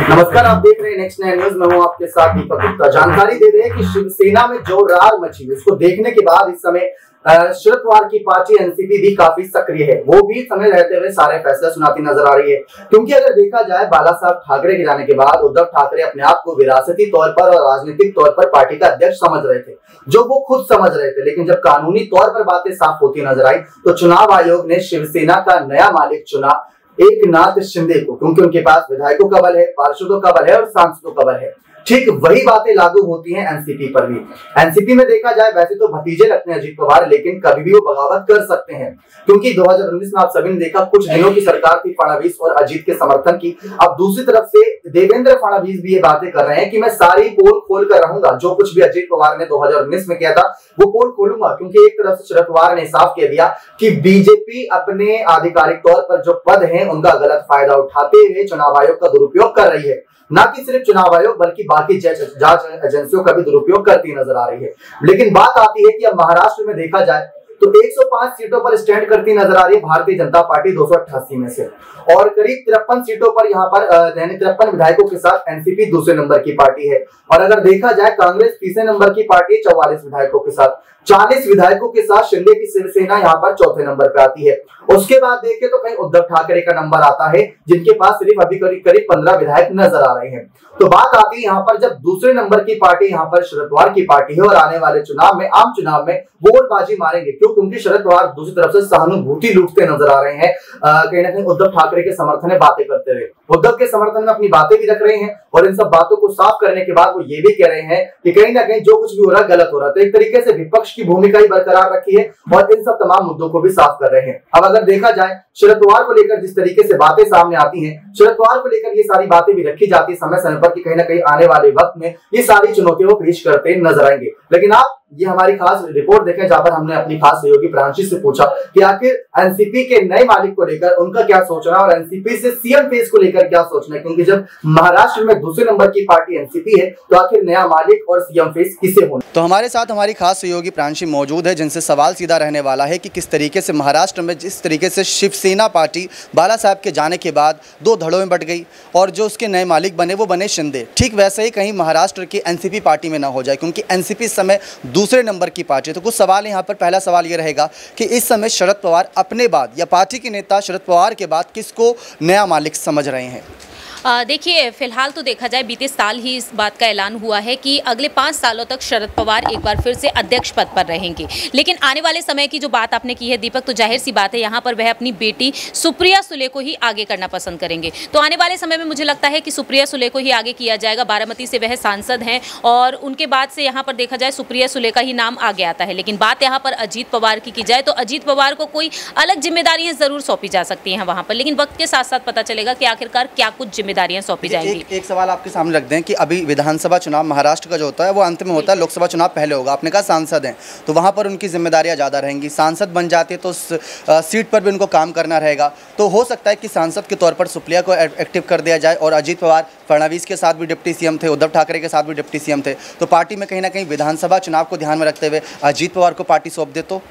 नमस्कार, आप देख रहे हैं नेक्स्ट 9 न्यूज। मैं हूं आपके साथ दीपक गुप्ता। जानकारी दे दें कि शिवसेना में जो रार मची उसको देखने के बाद इस समय शरद पवार की पार्टी एनसीपी भी काफी सक्रिय है। वो भी समय रहते हुए सारे फैसले सुनाती नजर आ रही है, क्योंकि अगर देखा जाए बाला साहब ठाकरे के जाने के बाद उद्धव ठाकरे अपने आप को विरासती तौर पर और राजनीतिक तौर पर पार्टी का अध्यक्ष समझ रहे थे, जो वो खुद समझ रहे थे। लेकिन जब कानूनी तौर पर बातें साफ होती नजर आई तो चुनाव आयोग ने शिवसेना का नया मालिक चुना एकनाथ शिंदे को, क्योंकि उनके पास विधायकों का बल है, पार्षदों का बल है और सांसदों का बल है। ठीक वही बातें लागू होती हैं एनसीपी पर भी। एनसीपी में देखा जाए वैसे तो भतीजे लगते हैं अजीत पवार, लेकिन कभी भी वो बगावत कर सकते हैं, क्योंकि 2019 में आप सभी ने देखा कुछ दिनों की सरकार थी फडणवीस और अजीत के समर्थन की। अब दूसरी तरफ से देवेंद्र फडणवीस भी ये बातें कर रहे हैं कि मैं सारी पोल खोल कर रहूंगा। जो कुछ भी अजीत पवार ने 2019 में किया था वो पोल खोलूंगा, क्योंकि एक तरफ से शरद पवार ने साफ कह दिया कि बीजेपी अपने आधिकारिक तौर पर जो पद है उनका गलत फायदा उठाते हुए चुनाव आयोग का दुरुपयोग कर रही है। न कि सिर्फ चुनाव आयोग बल्कि बाकी जांच एजेंसियों का भी दुरुपयोग करती नजर आ रही है। लेकिन बात आती है कि अब महाराष्ट्र में देखा जाए तो 105 सीटों पर स्टैंड करती नजर आ रही है भारतीय जनता पार्टी 288 में से, और करीब 53 सीटों पर यहाँ पर 53 विधायकों के साथ एनसीपी दूसरे नंबर की पार्टी है। और अगर देखा जाए कांग्रेस तीसरे नंबर की पार्टी है 44 विधायकों के साथ। 40 विधायकों के साथ शिंदे की शिवसेना यहाँ पर चौथे नंबर पे आती है। उसके बाद देखें तो कहीं उद्धव ठाकरे का नंबर आता है, जिनके पास सिर्फ अभी करीब 15 विधायक नजर आ रहे हैं। तो बात आती है यहाँ पर जब दूसरे नंबर की पार्टी यहाँ पर शरद पवार की पार्टी है और आने वाले चुनाव में आम चुनाव में वोटबाजी मारेंगे। क्यों? क्योंकि शरद पवार दूसरी तरफ से सहानुभूति लूटते नजर आ रहे हैं, कहीं ना कहीं उद्धव ठाकरे के समर्थन में बातें करते हुए। उद्धव के समर्थन में अपनी बातें भी रख रहे हैं और इन सब बातों को साफ करने के बाद वो ये भी कह रहे हैं कि कहीं ना कहीं जो कुछ भी हो रहा है गलत हो रहा है। तो एक तरीके से विपक्ष की भूमिका ही बरकरार रखी है और इन सब तमाम मुद्दों को भी साफ कर रहे हैं। अब अगर देखा जाए शरद पवार को लेकर जिस तरीके से बातें सामने आती हैं, शरद पवार को लेकर ये सारी बातें भी रखी जाती है समय समय पर कि कहीं ना कहीं आने वाले वक्त में ये सारी चुनौतियों को पेश करते नजर आएंगे। लेकिन आप ये हमारी खास रिपोर्ट देखें, जहां पर हमने अपनी खास सहयोगी प्रांशी से पूछा कि आखिर एनसीपी के नए मालिक को लेकर उनका क्या सोचना है और एनसीपी से सीएम फेस को लेकर क्या सोचना है, क्योंकि जब महाराष्ट्र में दूसरे नंबर की पार्टी एनसीपी है तो आखिर नया मालिक और सीएम फेस किसे होना। तो हमारे साथ हमारी खास सहयोगी प्रांशी मौजूद है, जिनसे सवाल सीधा रहने वाला है कि किस तरीके से महाराष्ट्र में जिस तरीके से शिवसेना पार्टी बाला साहब के जाने के बाद दो धड़ों में बट गई और जो उसके नए मालिक बने वो बने शिंदे, ठीक वैसे ही कहीं महाराष्ट्र की एनसीपी पार्टी में ना हो जाए, क्योंकि एनसीपी इस समय दूसरे नंबर की पार्टी। तो कुछ सवाल यहाँ पर, पहला सवाल ये रहेगा कि इस समय शरद पवार अपने बाद या पार्टी के नेता शरद पवार के बाद किसको नया मालिक समझ रहे हैं? देखिए, फिलहाल तो देखा जाए बीते साल ही इस बात का ऐलान हुआ है कि अगले 5 सालों तक शरद पवार एक बार फिर से अध्यक्ष पद पर रहेंगे। लेकिन आने वाले समय की जो बात आपने की है दीपक, तो जाहिर सी बात है यहाँ पर वह अपनी बेटी सुप्रिया सुले को ही आगे करना पसंद करेंगे। तो आने वाले समय में मुझे लगता है कि सुप्रिया सुले को ही आगे किया जाएगा। बारामती से वह सांसद हैं और उनके बाद से यहाँ पर देखा जाए सुप्रिया सुले का ही नाम आगे आता है। लेकिन बात यहाँ पर अजीत पवार की जाए तो अजीत पवार को कोई अलग जिम्मेदारियां जरूर सौंपी जा सकती हैं वहाँ पर, लेकिन वक्त के साथ साथ पता चलेगा कि आखिरकार क्या कुछ जिम्मेदारियां सौंपी जाएंगी। एक सवाल आपके सामने रख दें कि अभी विधानसभा चुनाव महाराष्ट्र का जो होता है वो अंत में होता है, लोकसभा चुनाव पहले होगा। आपने कहा सांसद हैं तो वहाँ पर उनकी जिम्मेदारियां ज़्यादा रहेंगी। सांसद बन जाते हैं तो सीट पर भी उनको काम करना रहेगा। तो हो सकता है कि सांसद के तौर पर सुप्रिया को एक्टिव कर दिया जाए और अजीत पवार फडणवीस के साथ भी डिप्टी सीएम थे, उद्धव ठाकरे के साथ भी डिप्टी सीएम थे, तो पार्टी में कहीं ना कहीं विधानसभा चुनाव को ध्यान में रखते हुए अजीत पवार को पार्टी सौंप दे तो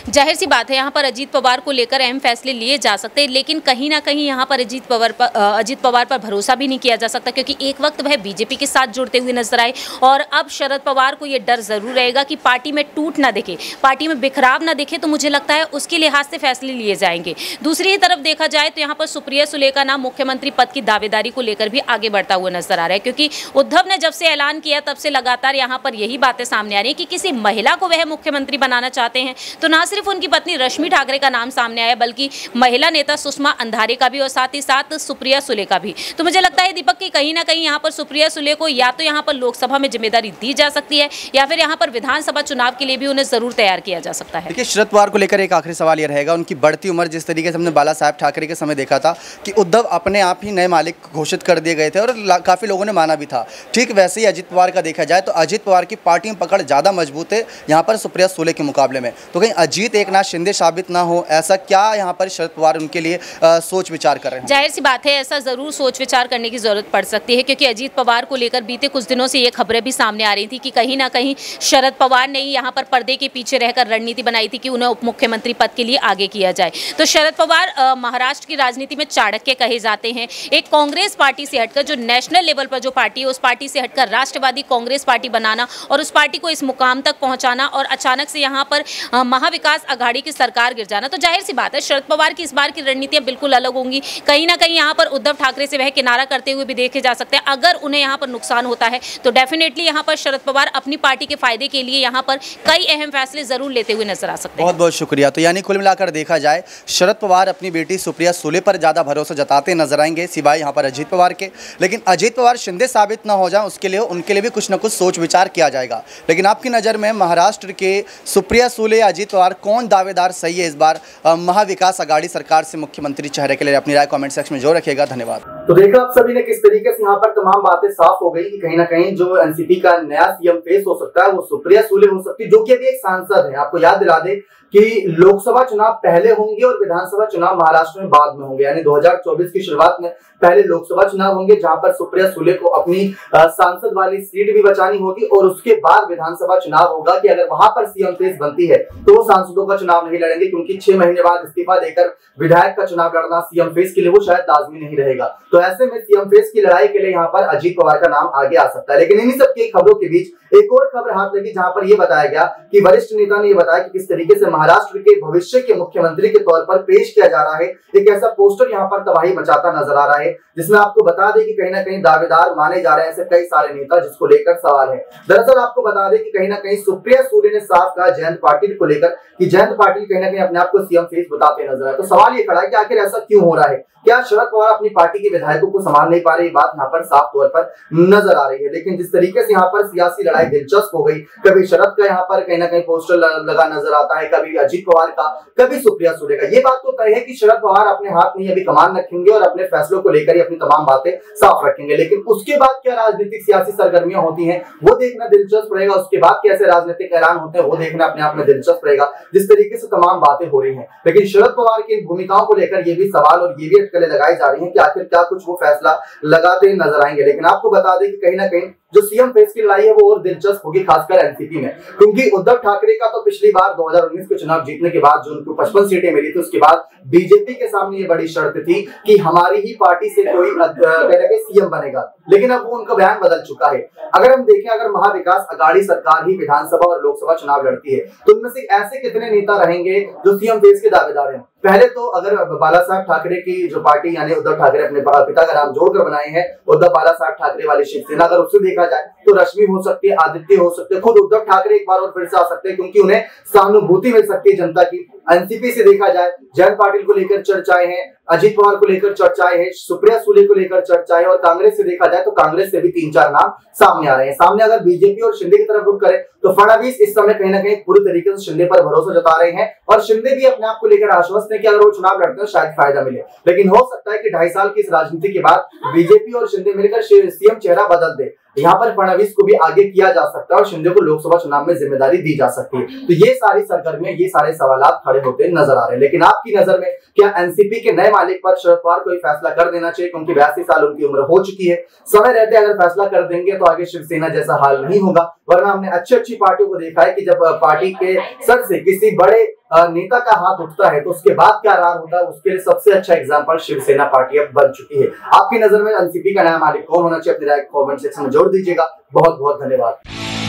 जाहिर सी बात है यहाँ पर अजीत पवार को लेकर अहम फैसले लिए जा सकते हैं। लेकिन कहीं ना कहीं यहाँ पर अजीत पवार पर भरोसा भी नहीं किया जा सकता, क्योंकि एक वक्त वह बीजेपी के साथ जुड़ते हुए नजर आए और अब शरद पवार को यह डर जरूर रहेगा कि पार्टी में टूट ना दिखे, पार्टी में बिखराव ना दिखे। तो मुझे लगता है उसके लिहाज से फैसले लिए जाएंगे। दूसरी तरफ देखा जाए तो यहाँ पर सुप्रिया सुले का नाम मुख्यमंत्री पद की दावेदारी को लेकर भी आगे बढ़ता हुआ नजर आ रहा है, क्योंकि उद्धव ने जब से ऐलान किया तब से लगातार यहाँ पर यही बातें सामने आ रही है कि किसी महिला को वह मुख्यमंत्री बनाना चाहते हैं। तो ना सिर्फ उनकी पत्नी रश्मि ठाकरे का नाम सामने आया, बल्कि महिला नेता सुषमा अंधारे का भी और साथ ही साथ सुप्रिया सुले का भी। तो मुझे लगता है दीपक कि कहीं ना कहीं यहाँ पर सुप्रिया सुले को या तो यहाँ पर लोकसभा में जिम्मेदारी दी जा सकती है या फिर यहाँ पर विधानसभा चुनाव के लिए भी उन्हें जरूर तैयार किया जा सकता है। देखिए, शरद पवार को लेकर एक आखिरी सवाल ये रहेगा, उनकी बढ़ती उम्र, जिस तरीके से हमने बाला साहब ठाकरे के समय देखा था कि उद्धव अपने आप ही नए मालिक घोषित कर दिए गए थे और काफ़ी लोगों ने माना भी था, ठीक वैसे ही अजीत पवार का देखा जाए तो अजीत पवार की पार्टी में पकड़ ज़्यादा मजबूत है यहाँ पर सुप्रिया सुले के मुकाबले में। तो कहीं अजीत एकनाथ शिंदे साबित ना हो, ऐसा क्या यहाँ पर शरद पवार उनके लिए सोच विचार कर रहे हैं? जाहिर सी बात है ऐसा जरूर सोच विचार विचार करने की जरूरत पड़ सकती है, क्योंकि अजीत पवार को लेकर बीते कुछ दिनों से ये खबरें भी सामने आ रही थी कि कहीं ना कहीं शरद पवार ने ही यहाँ पर पर्दे के पीछे रहकर रणनीति बनाई थी कि उन्हें उप मुख्यमंत्री पद के लिए आगे किया जाए। तो शरद पवार महाराष्ट्र की राजनीति में चाणक्य कहे जाते हैं। एक कांग्रेस पार्टी से हटकर, जो नेशनल लेवल पर जो पार्टी है, उस पार्टी से हटकर राष्ट्रवादी कांग्रेस पार्टी बनाना और उस पार्टी को इस मुकाम तक पहुंचाना और अचानक से यहाँ पर महाविकास आघाड़ी की सरकार गिर जाना, तो जाहिर सी बात है शरद पवार की इस बार की रणनीतियां बिल्कुल अलग होंगी। कहीं ना कहीं यहाँ पर उद्धव ठाकरे से वह किनारा करते हुए भी देखे जा सकते हैं। अगर उन्हें यहाँ पर नुकसान होता है तो डेफिनेटली यहाँ पर शरद पवार अपनी पार्टी के फायदे के लिए यहाँ पर कई अहम फैसले जरूर लेते हुए नजर आ सकते हैं। बहुत बहुत शुक्रिया। तो यानी कुल मिलाकर देखा जाए, शरद पवार अपनी बेटी सुप्रिया सुले पर ज़्यादा भरोसा जताते नजर आएंगे सिवाय यहाँ पर अजीत पवार के। लेकिन अजीत पवार शिंदे साबित ना हो जाए उसके लिए उनके लिए भी कुछ ना कुछ सोच विचार किया जाएगा। लेकिन आपकी नज़र में महाराष्ट्र के सुप्रिया सुले या अजीत पवार कौन दावेदार सही है इस बार महाविकास आघाड़ी सरकार से मुख्यमंत्री चेहरे के लिए? अपनी राय कमेंट सेक्शन में जो रखिएगा। धन्यवाद। तो देखा आप सभी ने किस तरीके से यहाँ पर तमाम बातें साफ हो गई कि कहीं ना कहीं जो एनसीपी का नया सीएम फेस हो सकता है वो सुप्रिया सुले हो सकती है, जो कि अभी एक सांसद है। आपको याद दिला दे कि लोकसभा चुनाव पहले होंगे और विधानसभा चुनाव महाराष्ट्र में बाद में होंगे, यानी 2024 की शुरुआत में पहले लोकसभा चुनाव होंगे जहां पर सुप्रिया सुले को अपनी सांसद वाली सीट भी बचानी होगी और उसके बाद विधानसभा चुनाव होगा कि अगर वहां पर सीएम फेस बनती है तो वो सांसदों का चुनाव नहीं लड़ेंगे, क्योंकि 6 महीने बाद इस्तीफा देकर विधायक का चुनाव लड़ना सीएम फेस के लिए वो शायद लाजमी नहीं रहेगा। तो ऐसे में सीएम फेस की लड़ाई के लिए यहाँ पर अजीत पवार का नाम आगे आ सकता है। लेकिन इन्हीं सबकी खबरों के बीच एक और खबर हाथ लगी जहां पर यह बताया गया कि वरिष्ठ नेता ने यह बताया कि किस तरीके से महाराष्ट्र के भविष्य के मुख्यमंत्री के तौर पर पेश किया जा रहा है। एक ऐसा पोस्टर यहाँ पर तबाही मचाता नजर आ रहा है जिसमें आपको बता दें कि कहीं ना कहीं दावेदार माने जा रहे हैं ऐसे कई सारे नेता, जिसको लेकर सवाल है। दरअसल आपको बता दें कि कहीं ना कहीं सुप्रिया सुले ने साफ कहा जयंत पाटिल को लेकर कि जयंत पाटिल कहीं ना कहीं अपने आप को सीएम फेस बताते नजर आए। तो सवाल ये खड़ा है कि आखिर ऐसा क्यों हो रहा है? क्या शरद पवार अपनी पार्टी के विधायकों को संभाल नहीं पा रही? बात यहाँ पर साफ तौर पर नजर आ रही है। लेकिन जिस तरीके से यहाँ पर सियासी लड़ाई दिलचस्प हो गई, कभी शरद का यहाँ पर कहीं ना कहीं पोस्टर लगा नजर आता है, कभी अजीत पवार का, कभी सुप्रिया सुले का। ये बात तो तय है कि शरद पवार अपने हाथ में अभी कमान रखेंगे और अपने फैसलों को लेकर ही अपनी तमाम बातें साफ रखेंगे। लेकिन उसके बाद क्या राजनीतिक सियासी सरगर्मियां होती हैं वो देखना दिलचस्प रहेगा। उसके बाद कैसे राजनीतिक ऐलान होते हैं वो देखना अपने आप में दिलचस्प रहेगा, जिस तरीके से तमाम बातें हो रही हैं। लेकिन शरद पवार की भूमिकाओं को लेकर ये भी सवाल और ये भी अटकलें लगाई जा रही हैं कि आखिर क्या कुछ वो फैसला लगाते नजर आएंगे। लेकिन आपको बता दें कि कहीं ना कहीं जो सीएम फेस की लड़ाई है वो और दिलचस्प होगी, खासकर एनसीपी में, क्योंकि उद्धव ठाकरे का तो पिछली बार 2019 के चुनाव जीतने के बाद जो उनको 55 सीटें मिली थी, उसके बाद बीजेपी के सामने ये बड़ी शर्त थी कि हमारी ही पार्टी से कोई सीएम बनेगा। लेकिन अब वो उनका बयान बदल चुका है। अगर हम देखें, अगर महाविकास आघाड़ी सरकार ही विधानसभा और लोकसभा चुनाव लड़ती है तो उनमें से ऐसे कितने नेता रहेंगे जो सीएम फेस के दावेदार हैं? पहले तो अगर बाला साहब ठाकरे की जो पार्टी यानी उद्धव ठाकरे अपने पिता का नाम जोड़कर बनाए हैं, उद्धव बाला साहब ठाकरे वाली शिवसेना, अगर उससे देखा जाए तो रश्मि हो सकती है, आदित्य हो सकते हैं, खुद उद्धव ठाकरे एक बार और फिर से आ सकते हैं क्योंकि उन्हें सहानुभूति मिल सकती है जनता की। एनसीपी से देखा जाए जयंत पाटिल को लेकर चर्चाएं हैं, अजीत पवार को लेकर चर्चाएं हैं, सुप्रिया सुले को लेकर चर्चाएं, और कांग्रेस से देखा जाए तो कांग्रेस से भी 3-4 नाम सामने आ रहे हैं। सामने अगर बीजेपी और शिंदे की तरफ रुख करें तो फडणवीस इस समय कहीं ना कहीं पूरी तरीके से शिंदे पर भरोसा जता रहे हैं और शिंदे भी अपने आप को लेकर आश्वस्त है कि अगर वो चुनाव लड़ते हैं शायद फायदा मिले। लेकिन हो सकता है कि 2.5 साल की इस राजनीति के बाद बीजेपी और शिंदे मिलकर सीएम चेहरा बदल दे। यहाँ पर फडणवीस को भी आगे किया जा सकता है और शिंदे को लोकसभा चुनाव में जिम्मेदारी दी जा सकती है। तो ये सारी सरगर्मियां, ये सारे सवाल खड़े होते नजर आ रहे हैं। लेकिन आपकी नजर में क्या एनसीपी के नए मालिक पर शरद पवार को फैसला कर देना चाहिए, क्योंकि 82 साल उनकी उम्र हो चुकी है? समय रहते अगर फैसला कर देंगे तो आगे शिवसेना जैसा हाल नहीं होगा। वरना हमने अच्छी पार्टियों को देखा है कि जब पार्टी के सर से किसी बड़े नेता का हाथ उठता है तो उसके बाद क्या रार होता है, उसके लिए सबसे अच्छा एग्जांपल शिवसेना पार्टी अब बन चुकी है। आपकी नजर में एनसीपी का नया मालिक कौन होना चाहिए? अपनी राय कमेंट सेक्शन में जोड़ दीजिएगा। बहुत बहुत धन्यवाद।